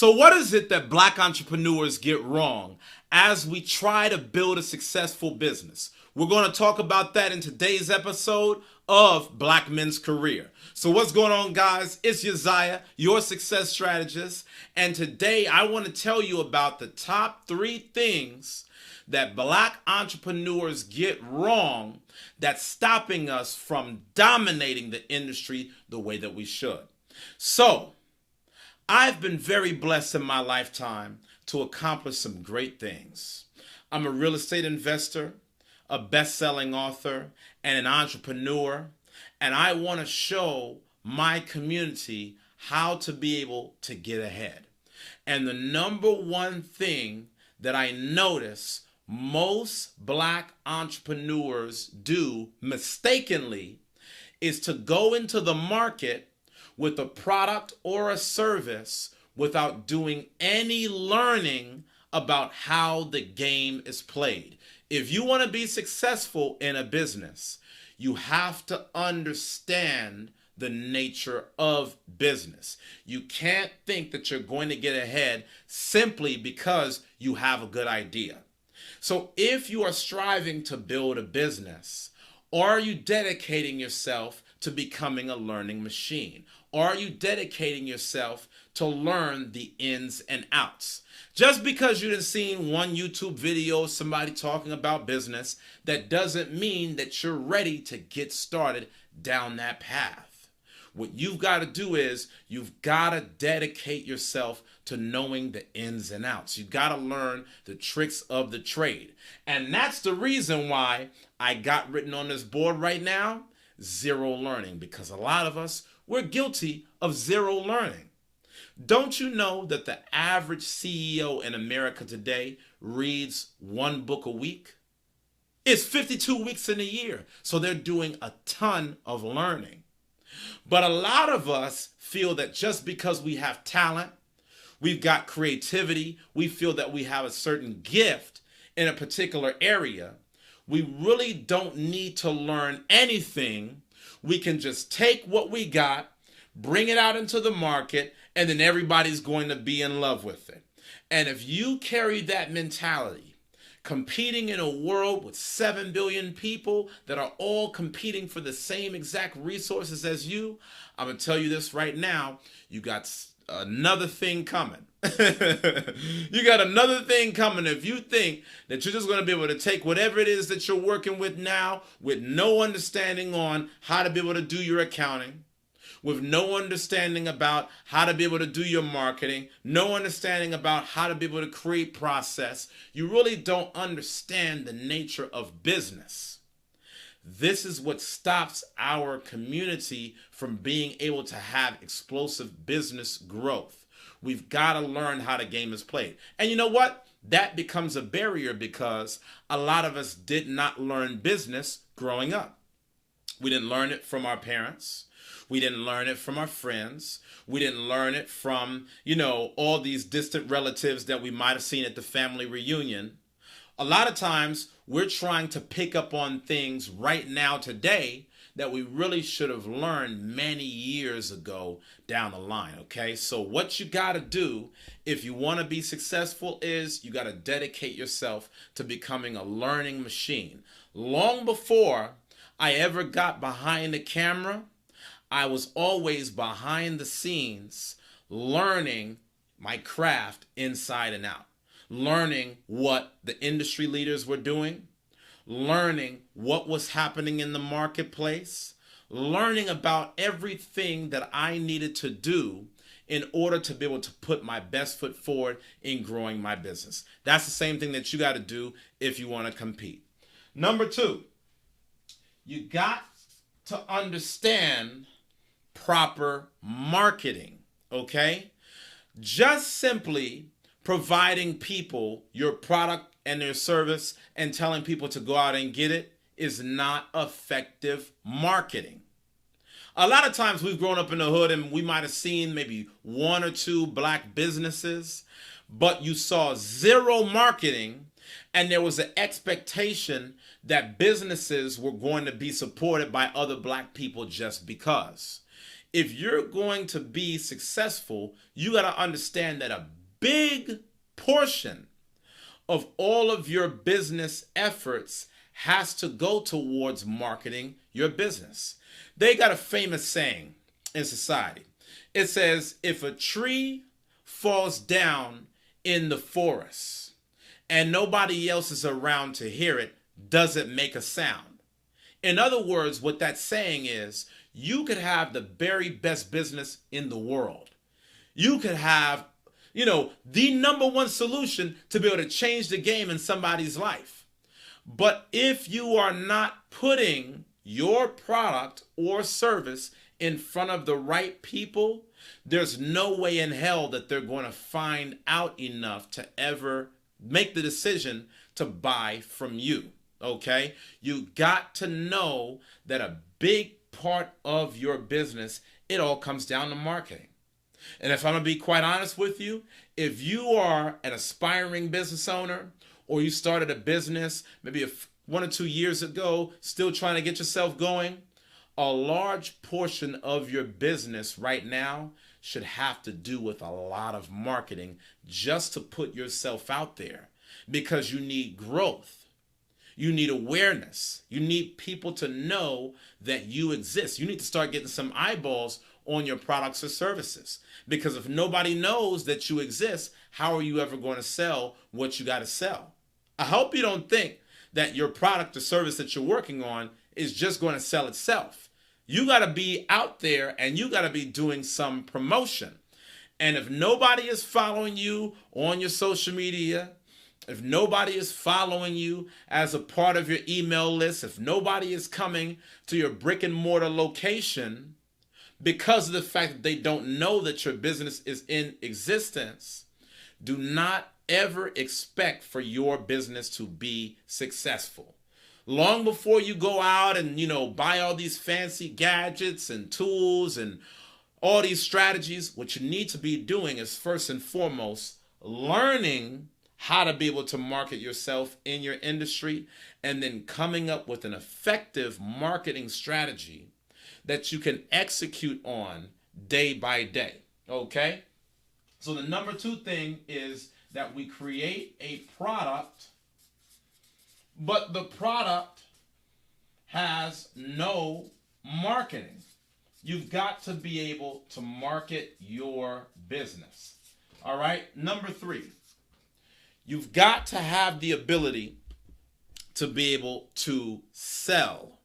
So what is it that black entrepreneurs get wrong as we try to build a successful business? We're going to talk about that in today's episode of Black Men's Career. So what's going on, guys? It's Uzziah, your success strategist. And today I want to tell you about the top 3 things that black entrepreneurs get wrong that's stopping us from dominating the industry the way that we should. So, I've been very blessed in my lifetime to accomplish some great things. I'm a real estate investor, a best-selling author, and an entrepreneur, and I want to show my community how to be able to get ahead. And the number one thing that I notice most black entrepreneurs do mistakenly is to go into the market with a product or a service without doing any learning about how the game is played. If you want to be successful in a business, you have to understand the nature of business. You can't think that you're going to get ahead simply because you have a good idea. So if you are striving to build a business, are you dedicating yourself to becoming a learning machine? Are you dedicating yourself to learn the ins and outs? Just because you done seen one YouTube video of somebody talking about business, that doesn't mean that you're ready to get started down that path. What you've got to do is you've got to dedicate yourself to knowing the ins and outs. You've got to learn the tricks of the trade. And that's the reason why I got written on this board right now, zero learning, because a lot of us, we're guilty of zero learning. Don't you know that the average CEO in America today reads 1 book a week? It's 52 weeks in a year, so they're doing a ton of learning. But a lot of us feel that just because we have talent, we've got creativity, we feel that we have a certain gift in a particular area, we really don't need to learn anything. We can just take what we got, bring it out into the market, and then everybody's going to be in love with it. And if you carry that mentality, competing in a world with 7 billion people that are all competing for the same exact resources as you, I'm going to tell you this right now, you got another thing coming. You got another thing coming if you think that you're just going to be able to take whatever it is that you're working with now with no understanding on how to be able to do your accounting, with no understanding about how to be able to do your marketing, no understanding about how to be able to create process. You really don't understand the nature of business. This is what stops our community from being able to have explosive business growth. We've got to learn how the game is played. And you know what? That becomes a barrier because a lot of us did not learn business growing up. We didn't learn it from our parents. We didn't learn it from our friends. We didn't learn it from, all these distant relatives that we might have seen at the family reunion. A lot of times we're trying to pick up on things right now today that we really should have learned many years ago down the line, okay? So what you got to do if you want to be successful is you got to dedicate yourself to becoming a learning machine. Long before I ever got behind the camera, I was always behind the scenes learning my craft inside and out, learning what the industry leaders were doing, learning what was happening in the marketplace, learning about everything that I needed to do in order to be able to put my best foot forward in growing my business. That's the same thing that you got to do if you want to compete. Number 2, you got to understand proper marketing, okay? Just simply providing people your product and their service and telling people to go out and get it is not effective marketing. A lot of times we've grown up in the hood and we might have seen maybe 1 or 2 black businesses, but you saw zero marketing and there was an expectation that businesses were going to be supported by other black people just because. If you're going to be successful, you got to understand that a big portion of all of your business efforts has to go towards marketing your business. They got a famous saying in society. It says, if a tree falls down in the forest and nobody else is around to hear it, does it make a sound? In other words, what that saying is, you could have the very best business in the world. You could have, the number one solution to be able to change the game in somebody's life. But if you are not putting your product or service in front of the right people, there's no way in hell that they're going to find out enough to ever make the decision to buy from you. Okay? You got to know that a big part of your business, it all comes down to marketing. And if I'm going to be quite honest with you, if you are an aspiring business owner, or you started a business maybe 1 or 2 years ago, still trying to get yourself going, a large portion of your business right now should have to do with a lot of marketing just to put yourself out there, because you need growth. You need awareness. You need people to know that you exist. You need to start getting some eyeballs on your products or services, because if nobody knows that you exist, how are you ever going to sell what you got to sell? I hope you don't think that your product or service that you're working on is just going to sell itself. You got to be out there and you got to be doing some promotion. And if nobody is following you on your social media, if nobody is following you as a part of your email list, if nobody is coming to your brick and mortar location because of the fact that they don't know that your business is in existence, do not ever expect for your business to be successful. Long before you go out and, buy all these fancy gadgets and tools and all these strategies, what you need to be doing is first and foremost learning how to be able to market yourself in your industry, and then coming up with an effective marketing strategy that you can execute on day by day. Okay? So the number 2 thing is that we create a product, but the product has no marketing. You've got to be able to market your business. All right? Number 3, you've got to have the ability to be able to sell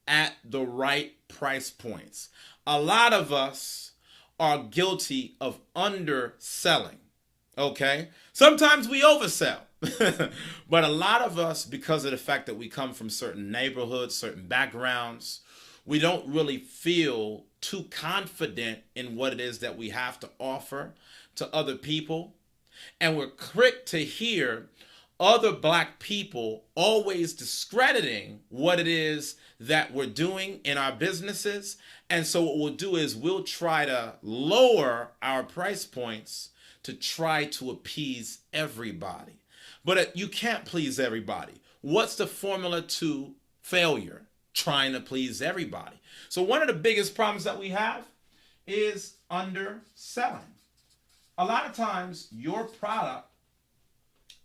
at the right price points. A lot of us are guilty of underselling. Okay? Sometimes we oversell. But a lot of us, because of the fact that we come from certain neighborhoods, certain backgrounds, we don't really feel too confident in what it is that we have to offer to other people. And we're quick to hear other black people always discrediting what it is that we're doing in our businesses. And so what we'll do is we'll try to lower our price points to try to appease everybody. But you can't please everybody. What's the formula to failure? Trying to please everybody. So one of the biggest problems that we have is underselling. A lot of times your product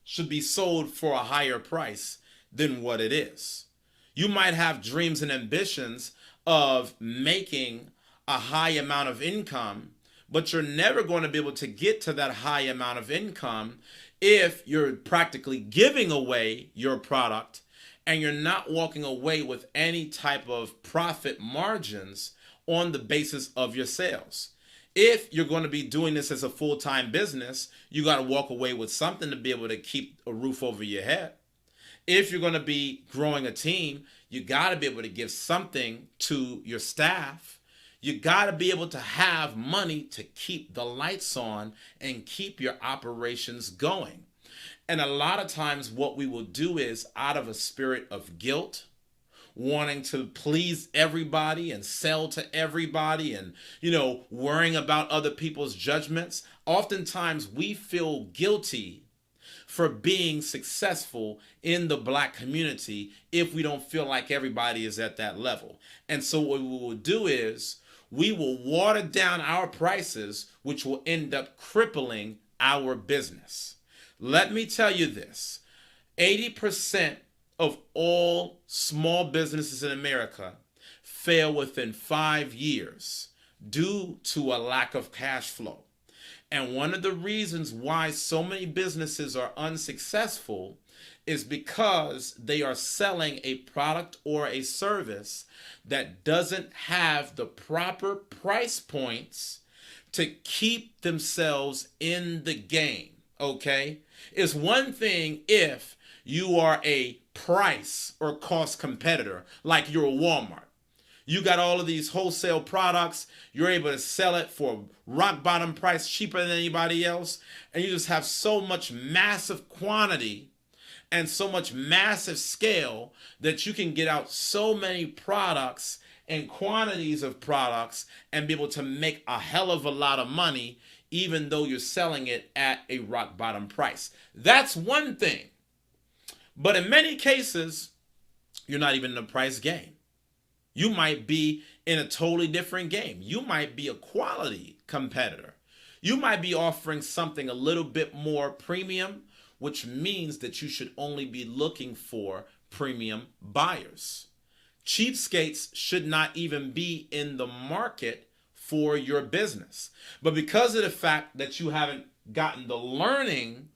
should be sold for a higher price than what it is. You might have dreams and ambitions of making a high amount of income, but you're never going to be able to get to that high amount of income if you're practically giving away your product and you're not walking away with any type of profit margins on the basis of your sales. If you're going to be doing this as a full-time business, you got to walk away with something to be able to keep a roof over your head. If you're going to be growing a team, you got to be able to give something to your staff. You got to be able to have money to keep the lights on and keep your operations going. And a lot of times what we will do is, out of a spirit of guilt, wanting to please everybody and sell to everybody and, worrying about other people's judgments, oftentimes we feel guilty for being successful in the black community if we don't feel like everybody is at that level. And so what we will do is we will water down our prices, which will end up crippling our business. Let me tell you this, 80% of all small businesses in America fail within 5 years due to a lack of cash flow. And one of the reasons why so many businesses are unsuccessful is because they are selling a product or a service that doesn't have the proper price points to keep themselves in the game, okay? It's one thing if you are a price or cost competitor, like you're a Walmart. You got all of these wholesale products, you're able to sell it for rock bottom price, cheaper than anybody else, and you just have so much massive quantity and so much massive scale that you can get out so many products and quantities of products and be able to make a hell of a lot of money even though you're selling it at a rock bottom price. That's one thing. But in many cases, you're not even in a price game. You might be in a totally different game. You might be a quality competitor. You might be offering something a little bit more premium, which means that you should only be looking for premium buyers. Cheapskates should not even be in the market for your business. But because of the fact that you haven't gotten the learning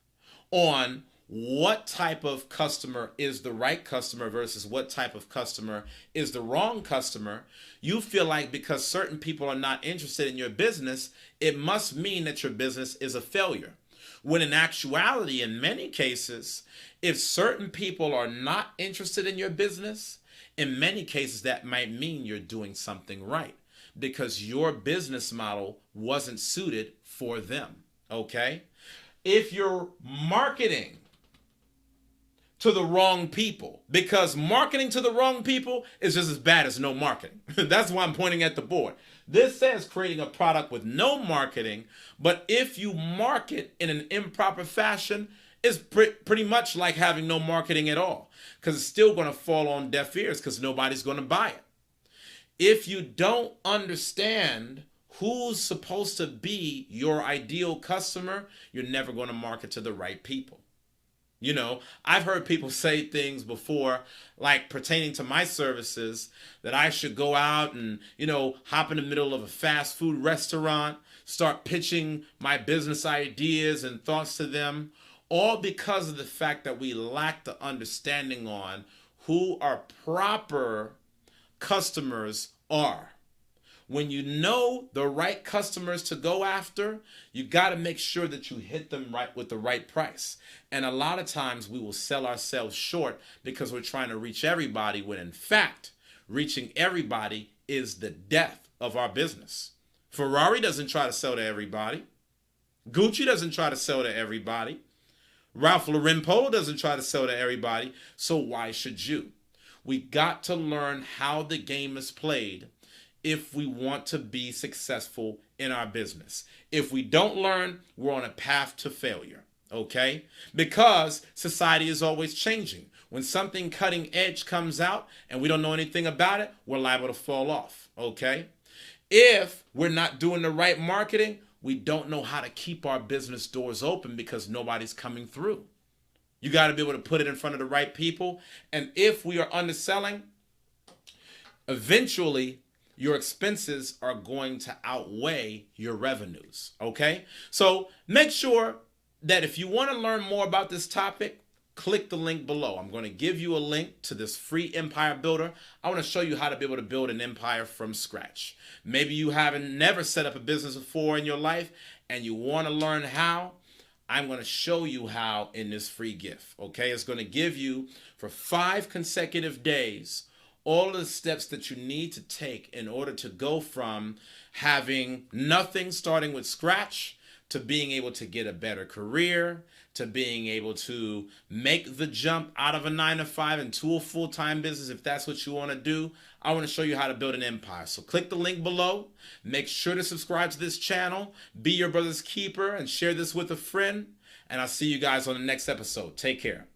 on what type of customer is the right customer versus what type of customer is the wrong customer, you feel like because certain people are not interested in your business, it must mean that your business is a failure. When in actuality, in many cases, if certain people are not interested in your business, in many cases that might mean you're doing something right because your business model wasn't suited for them, okay? If you're marketing to the wrong people, because marketing to the wrong people is just as bad as no marketing. That's why I'm pointing at the board. This says creating a product with no marketing, but if you market in an improper fashion, it's pretty much like having no marketing at all, because it's still going to fall on deaf ears because nobody's going to buy it. If you don't understand who's supposed to be your ideal customer, you're never going to market to the right people. You know, I've heard people say things before, like pertaining to my services, that I should go out and, hop in the middle of a fast food restaurant, start pitching my business ideas and thoughts to them, all because of the fact that we lack the understanding on who our proper customers are. When you know the right customers to go after, you got to make sure that you hit them right with the right price. And a lot of times we will sell ourselves short because we're trying to reach everybody, when in fact, reaching everybody is the death of our business. Ferrari doesn't try to sell to everybody. Gucci doesn't try to sell to everybody. Ralph Lauren Polo doesn't try to sell to everybody. So why should you? We got to learn how the game is played if we want to be successful in our business. If we don't learn, we're on a path to failure, okay? Because society is always changing. When something cutting edge comes out and we don't know anything about it, we're liable to fall off, okay? If we're not doing the right marketing, we don't know how to keep our business doors open because nobody's coming through. You got to be able to put it in front of the right people. And if we are underselling, eventually your expenses are going to outweigh your revenues, okay? So make sure that if you want to learn more about this topic, click the link below. I'm going to give you a link to this free empire builder. I want to show you how to be able to build an empire from scratch. Maybe you haven't never set up a business before in your life and you want to learn how. I'm going to show you how in this free gift, okay? It's going to give you, for 5 consecutive days, all of the steps that you need to take in order to go from having nothing, starting with scratch, to being able to get a better career, to being able to make the jump out of a 9-to-5 into a full-time business if that's what you want to do. I want to show you how to build an empire. So click the link below. Make sure to subscribe to this channel. Be your brother's keeper and share this with a friend. And I'll see you guys on the next episode. Take care.